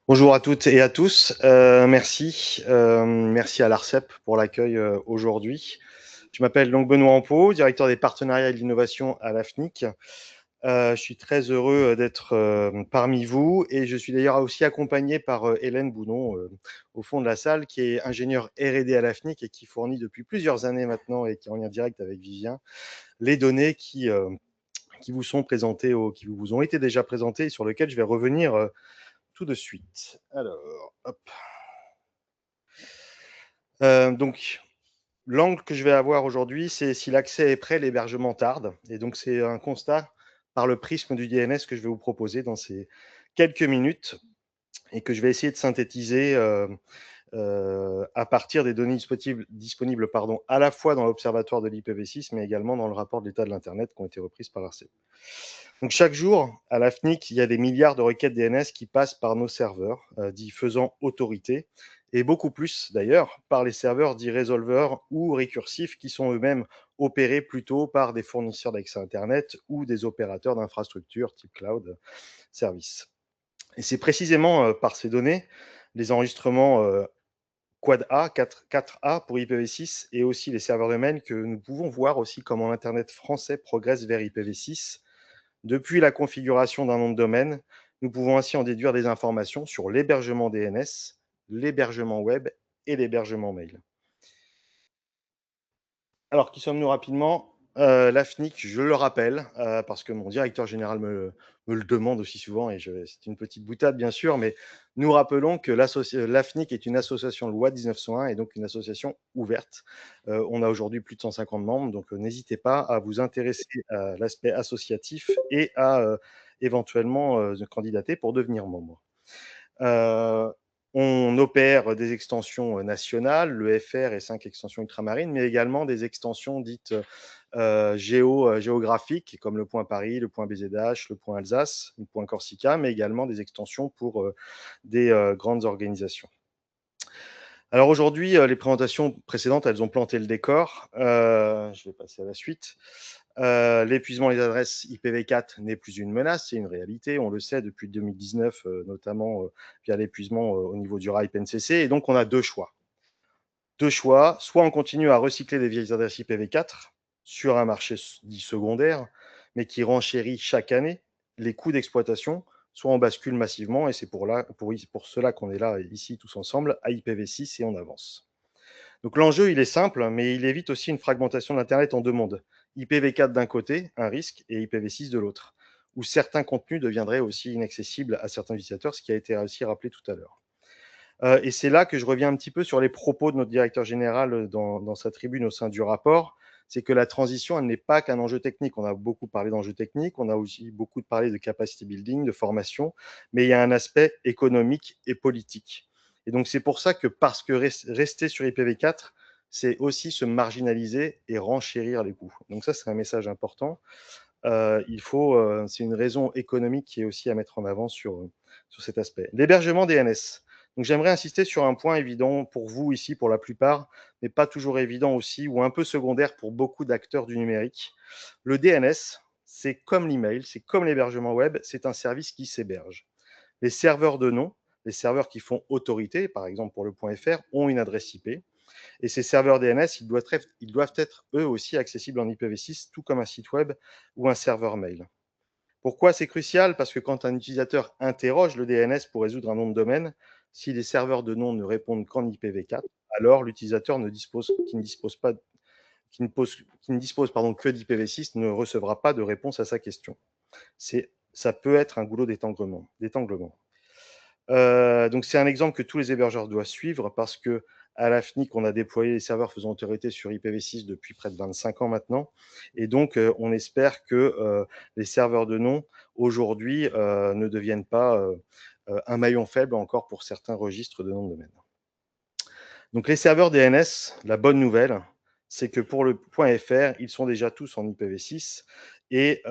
Bonjour à toutes et à tous. Merci. Merci à l'ARCEP pour l'accueil aujourd'hui. Je m'appelle donc Benoît Ampeau, directeur des partenariats et de l'innovation à l'AFNIC. Je suis très heureux d'être parmi vous et je suis d'ailleurs aussi accompagné par Hélène Bounon au fond de la salle, qui est ingénieure R&D à l'AFNIC et qui fournit depuis plusieurs années maintenant et qui est en lien direct avec Vivien les données qui vous sont présentées, qui vous ont été déjà présentées et sur lesquelles je vais revenir tout de suite. Alors, hop. Donc, l'angle que je vais avoir aujourd'hui, c'est si l'accès est prêt, l'hébergement tarde. Et donc, c'est un constat par le prisme du DNS que je vais vous proposer dans ces quelques minutes et que je vais essayer de synthétiser à partir des données disponibles à la fois dans l'observatoire de l'IPv6, mais également dans le rapport de l'état de l'Internet qui ont été reprises par l'ARCEP. Donc, chaque jour, à l'AFNIC, il y a des milliards de requêtes DNS qui passent par nos serveurs, dits faisant autorité, et beaucoup plus d'ailleurs par les serveurs dits résolveurs ou récursifs qui sont eux-mêmes opérés plutôt par des fournisseurs d'accès Internet ou des opérateurs d'infrastructures type cloud service. Et c'est précisément par ces données, les enregistrements Quad A, 4A pour IPv6 et aussi les serveurs de mail que nous pouvons voir aussi comment l'Internet français progresse vers IPv6. Depuis la configuration d'un nom de domaine, nous pouvons ainsi en déduire des informations sur l'hébergement DNS, l'hébergement web et l'hébergement mail. Alors, qui sommes-nous rapidement? L'AFNIC, je le rappelle, parce que mon directeur général me le demande aussi souvent, et c'est une petite boutade bien sûr, mais nous rappelons que l'AFNIC est une association de loi 1901 et donc une association ouverte. On a aujourd'hui plus de 150 membres, donc n'hésitez pas à vous intéresser à l'aspect associatif et à éventuellement candidater pour devenir membre. Euh, on opère des extensions nationales, le FR et 5 extensions ultramarines, mais également des extensions dites géographiques, comme le point Paris, le point BZH, le point Alsace, le point Corsica, mais également des extensions pour des grandes organisations. Alors aujourd'hui, les présentations précédentes, elles ont planté le décor. Je vais passer à la suite. L'épuisement des adresses IPv4 n'est plus une menace, c'est une réalité. On le sait depuis 2019, notamment via l'épuisement au niveau du RIPE NCC. Et donc, on a deux choix. Soit on continue à recycler des vieilles adresses IPv4 sur un marché dit secondaire, mais qui renchérit chaque année les coûts d'exploitation, soit on bascule massivement, et c'est pour cela qu'on est là ici tous ensemble, à IPv6 et on avance. Donc l'enjeu, il est simple, mais il évite aussi une fragmentation de l'Internet en deux mondes. IPv4 d'un côté, un risque, et IPv6 de l'autre, où certains contenus deviendraient aussi inaccessibles à certains utilisateurs, ce qui a été aussi rappelé tout à l'heure. Et c'est là que je reviens un petit peu sur les propos de notre directeur général dans sa tribune au sein du rapport. C'est que la transition, elle n'est pas qu'un enjeu technique. On a beaucoup parlé d'enjeux techniques, on a aussi beaucoup parlé de capacity building, de formation, mais il y a un aspect économique et politique. Et donc c'est pour ça que parce que rester sur IPv4, c'est aussi se marginaliser et renchérir les coûts. Donc ça, c'est un message important. C'est une raison économique qui est aussi à mettre en avant sur cet aspect. L'hébergement DNS. Donc j'aimerais insister sur un point évident pour vous ici, pour la plupart, mais pas toujours évident aussi, ou un peu secondaire pour beaucoup d'acteurs du numérique. Le DNS, c'est comme l'email, c'est comme l'hébergement web, c'est un service qui s'héberge. Les serveurs de nom, les serveurs qui font autorité, par exemple pour le .fr, ont une adresse IP. Et ces serveurs DNS, ils doivent être eux aussi accessibles en IPv6, tout comme un site web ou un serveur mail. Pourquoi c'est crucial? Parce que quand un utilisateur interroge le DNS pour résoudre un nom de domaine, si les serveurs de nom ne répondent qu'en IPv4, alors l'utilisateur qui ne dispose que d'IPv6 ne recevra pas de réponse à sa question. Ça peut être un goulot d'étanglement. Donc c'est un exemple que tous les hébergeurs doivent suivre parce que à l'AFNIC, on a déployé les serveurs faisant autorité sur IPv6 depuis près de 25 ans maintenant. Et donc, on espère que les serveurs de nom, aujourd'hui, ne deviennent pas un maillon faible encore pour certains registres de noms de domaine. Donc, les serveurs DNS, la bonne nouvelle, c'est que pour le .fr, ils sont déjà tous en IPv6 et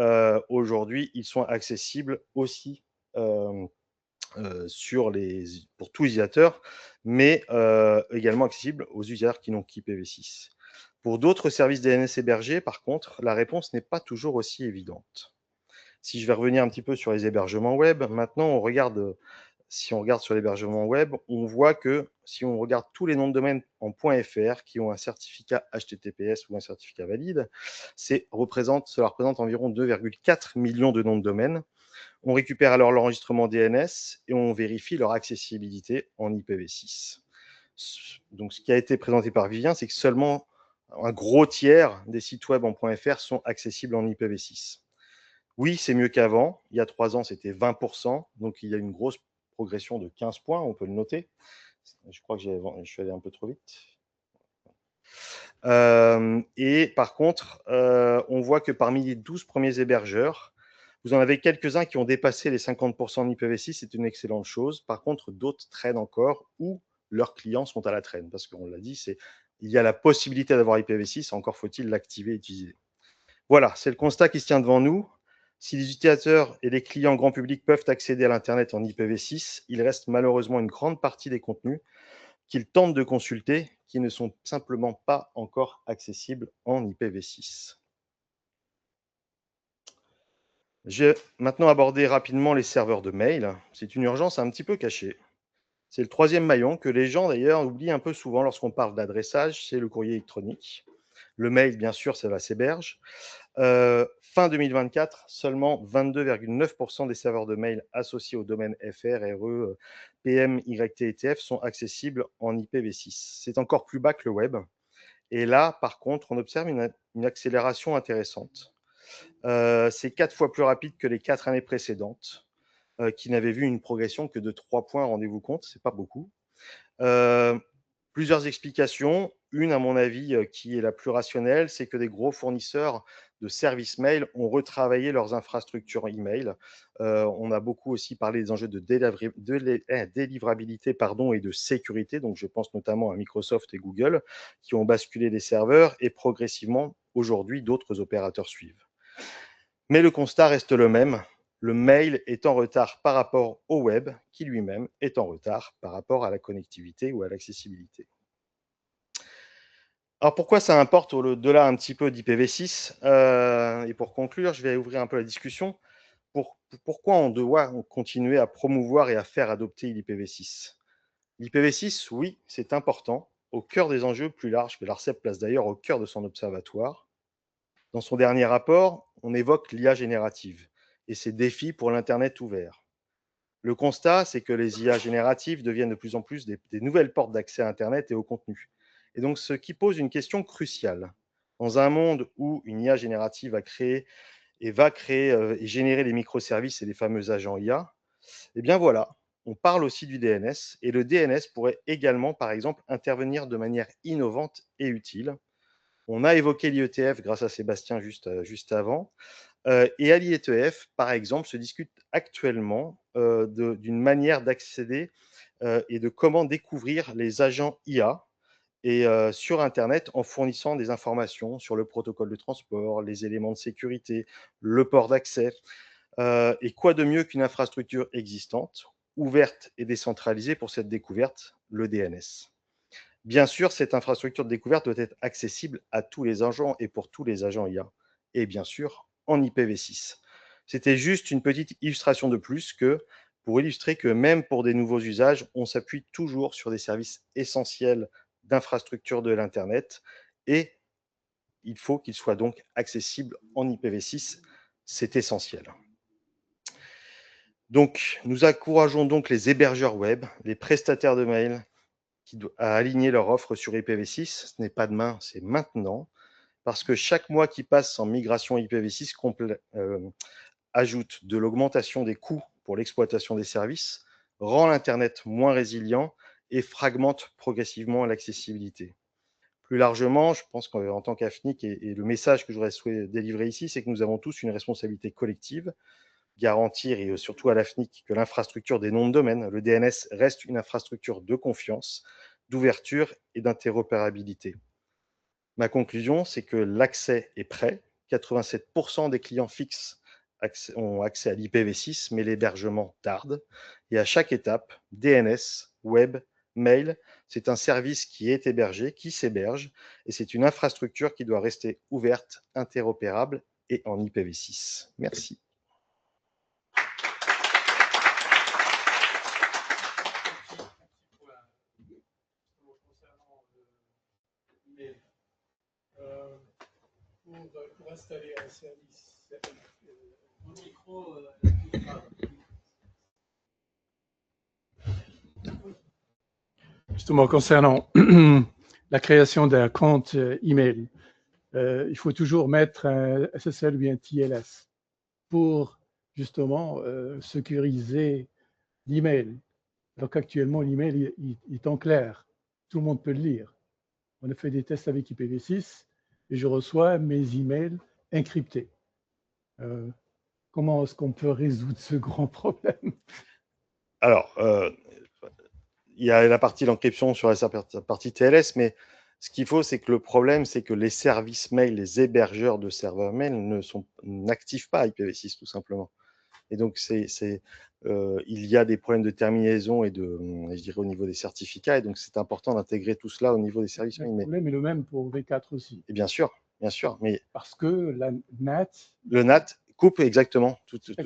aujourd'hui, ils sont accessibles aussi pour tous les utilisateurs, mais également accessible aux utilisateurs qui n'ont qu'IPv6. Pour d'autres services DNS hébergés, par contre, la réponse n'est pas toujours aussi évidente. Si je vais revenir un petit peu sur les hébergements web, maintenant on regarde si on regarde sur l'hébergement web, on voit que si on regarde tous les noms de domaine en .fr qui ont un certificat HTTPS ou un certificat valide, cela représente environ 2,4 millions de noms de domaine. On récupère alors l'enregistrement DNS et on vérifie leur accessibilité en IPv6. Donc, ce qui a été présenté par Vivien, c'est que seulement un gros tiers des sites web en .fr sont accessibles en IPv6. Oui, c'est mieux qu'avant. Il y a 3 ans, c'était 20%. Donc, il y a une grosse progression de 15 points, on peut le noter. Je crois que je suis allé un peu trop vite. Et par contre, on voit que parmi les 12 premiers hébergeurs, vous en avez quelques-uns qui ont dépassé les 50% en IPv6, c'est une excellente chose. Par contre, d'autres traînent encore ou leurs clients sont à la traîne. Parce qu'on l'a dit, il y a la possibilité d'avoir IPv6, encore faut-il l'activer et utiliser. Voilà, c'est le constat qui se tient devant nous. Si les utilisateurs et les clients grand public peuvent accéder à l'Internet en IPv6, il reste malheureusement une grande partie des contenus qu'ils tentent de consulter qui ne sont simplement pas encore accessibles en IPv6. J'ai maintenant abordé rapidement les serveurs de mail. C'est une urgence un petit peu cachée. C'est le troisième maillon que les gens d'ailleurs oublient un peu souvent lorsqu'on parle d'adressage, c'est le courrier électronique. Le mail, bien sûr, ça s'héberge. Fin 2024, seulement 22,9% des serveurs de mail associés au domaine FR, RE, PM, YT et TF sont accessibles en IPv6. C'est encore plus bas que le web. Et là, par contre, on observe une accélération intéressante. C'est 4 fois plus rapide que les 4 années précédentes, qui n'avaient vu une progression que de 3 points, rendez-vous compte, c'est pas beaucoup. Plusieurs explications. Une, à mon avis, qui est la plus rationnelle, c'est que des gros fournisseurs de services mail ont retravaillé leurs infrastructures email. On a beaucoup aussi parlé des enjeux de délivrabilité et de sécurité. Donc, je pense notamment à Microsoft et Google qui ont basculé les serveurs et progressivement, aujourd'hui, d'autres opérateurs suivent. Mais le constat reste le même. Le mail est en retard par rapport au web, qui lui-même est en retard par rapport à la connectivité ou à l'accessibilité. Alors pourquoi ça importe au-delà un petit peu d'IPv6 et pour conclure, je vais ouvrir un peu la discussion. Pourquoi on doit continuer à promouvoir et à faire adopter l'IPv6? L'IPv6, oui, c'est important, au cœur des enjeux plus larges que l'ARCEP place d'ailleurs au cœur de son observatoire. Dans son dernier rapport, on évoque l'IA générative et ses défis pour l'Internet ouvert. Le constat, c'est que les IA génératives deviennent de plus en plus des nouvelles portes d'accès à Internet et au contenu. Et donc, ce qui pose une question cruciale. Dans un monde où une IA générative va créer et générer les microservices et les fameux agents IA, eh bien voilà, on parle aussi du DNS. Et le DNS pourrait également, par exemple, intervenir de manière innovante et utile. On a évoqué l'IETF grâce à Sébastien juste avant. Et à l'IETF, par exemple, se discute actuellement d'une manière d'accéder et de comment découvrir les agents IA sur Internet en fournissant des informations sur le protocole de transport, les éléments de sécurité, le port d'accès. Et quoi de mieux qu'une infrastructure existante, ouverte et décentralisée pour cette découverte, le DNS. Bien sûr, cette infrastructure de découverte doit être accessible à tous les agents et pour tous les agents IA. Et bien sûr, en IPv6. C'était juste une petite illustration de plus pour illustrer que même pour des nouveaux usages, on s'appuie toujours sur des services essentiels d'infrastructure de l'Internet et il faut qu'ils soient donc accessibles en IPv6. C'est essentiel. Donc, nous encourageons donc les hébergeurs web, les prestataires de mail, à aligner leur offre sur IPv6. Ce n'est pas demain, c'est maintenant. Parce que chaque mois qui passe en migration IPv6 ajoute de l'augmentation des coûts pour l'exploitation des services, rend l'Internet moins résilient et fragmente progressivement l'accessibilité. Plus largement, je pense qu'en tant qu'AFNIC, et le message que je voudrais souhaiter délivrer ici, c'est que nous avons tous une responsabilité collective, garantir et surtout à l'AFNIC que l'infrastructure des noms de domaine, le DNS, reste une infrastructure de confiance, d'ouverture et d'interopérabilité. Ma conclusion, c'est que l'accès est prêt. 87% des clients fixes ont accès à l'IPv6, mais l'hébergement tarde. Et à chaque étape, DNS, web, mail, c'est un service qui est hébergé, qui s'héberge, et c'est une infrastructure qui doit rester ouverte, interopérable et en IPv6. Merci. installer un service justement concernant la création d'un compte email. Il faut toujours mettre un SSL ou un TLS pour justement sécuriser l'email. Donc actuellement, l'email il est en clair. Tout le monde peut le lire. On a fait des tests avec IPv6 et je reçois mes emails encryptés. Comment est-ce qu'on peut résoudre ce grand problème? Alors, il y a la partie d'encryption sur la partie TLS, mais ce qu'il faut, c'est que le problème, c'est que les services mail, les hébergeurs de serveurs mail n'activent pas IPv6 tout simplement. Et donc, il y a des problèmes de terminaison et je dirais au niveau des certificats. Et donc, c'est important d'intégrer tout cela au niveau des services mail. Le problème est le même pour V4 aussi. Et bien sûr, mais parce que la NAT. Le NAT coupe exactement.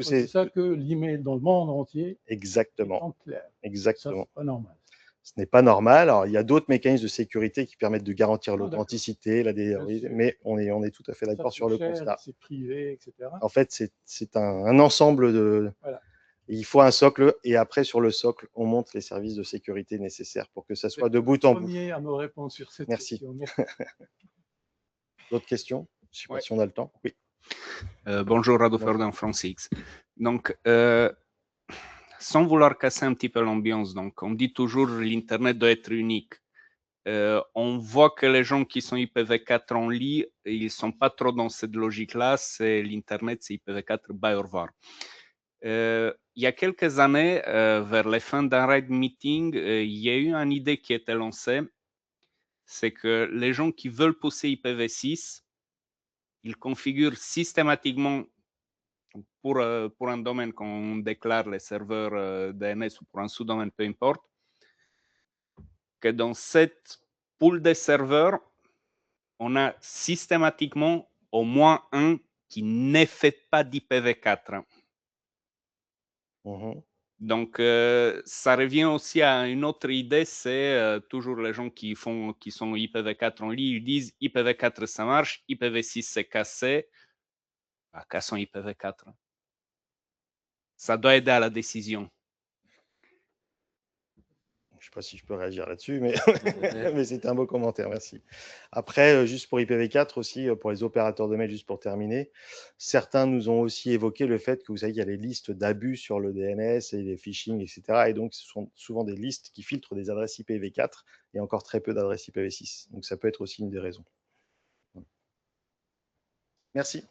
C'est ça que l'email dans le monde entier. Exactement. Est en clair. Exactement. Ça, c'est pas normal. Ce n'est pas normal. Alors, il y a d'autres mécanismes de sécurité qui permettent de garantir l'authenticité, mais on est tout à fait d'accord sur le constat. C'est privé, etc. En fait, c'est un ensemble de. Voilà. Il faut un socle, et après, sur le socle, on monte les services de sécurité nécessaires pour que ça soit de bout en bout. Premier à me répondre sur cette question. Merci. D'autres questions? Je ne sais pas si on a le temps. Oui. Bonjour, Rado Ferdinand en France X. Donc, sans vouloir casser un petit peu l'ambiance, donc on dit toujours l'Internet doit être unique. On voit que les gens qui sont IPv4 en lit, ils ne sont pas trop dans cette logique-là. C'est l'Internet, c'est IPv4, bye, au revoir. Il y a quelques années, vers les fins d'un raid meeting, il y a eu une idée qui était lancée. C'est que les gens qui veulent pousser IPv6, ils configurent systématiquement pour un domaine qu'on déclare les serveurs DNS ou pour un sous-domaine, peu importe, que dans cette pool de serveurs, on a systématiquement au moins un qui ne fait pas d'IPv4. Donc, ça revient aussi à une autre idée, c'est toujours les gens qui sont IPv4 en ligne, ils disent IPv4 ça marche, IPv6 c'est cassé. Cassons IPv4. Ça doit aider à la décision. Je ne sais pas si je peux réagir là-dessus, mais, mais c'était un beau commentaire, merci. Après, juste pour IPv4 aussi, pour les opérateurs de mail, juste pour terminer, certains nous ont aussi évoqué le fait que vous savez qu'il y a les listes d'abus sur le DNS et les phishing, etc. Et donc, ce sont souvent des listes qui filtrent des adresses IPv4 et encore très peu d'adresses IPv6. Donc, ça peut être aussi une des raisons. Merci.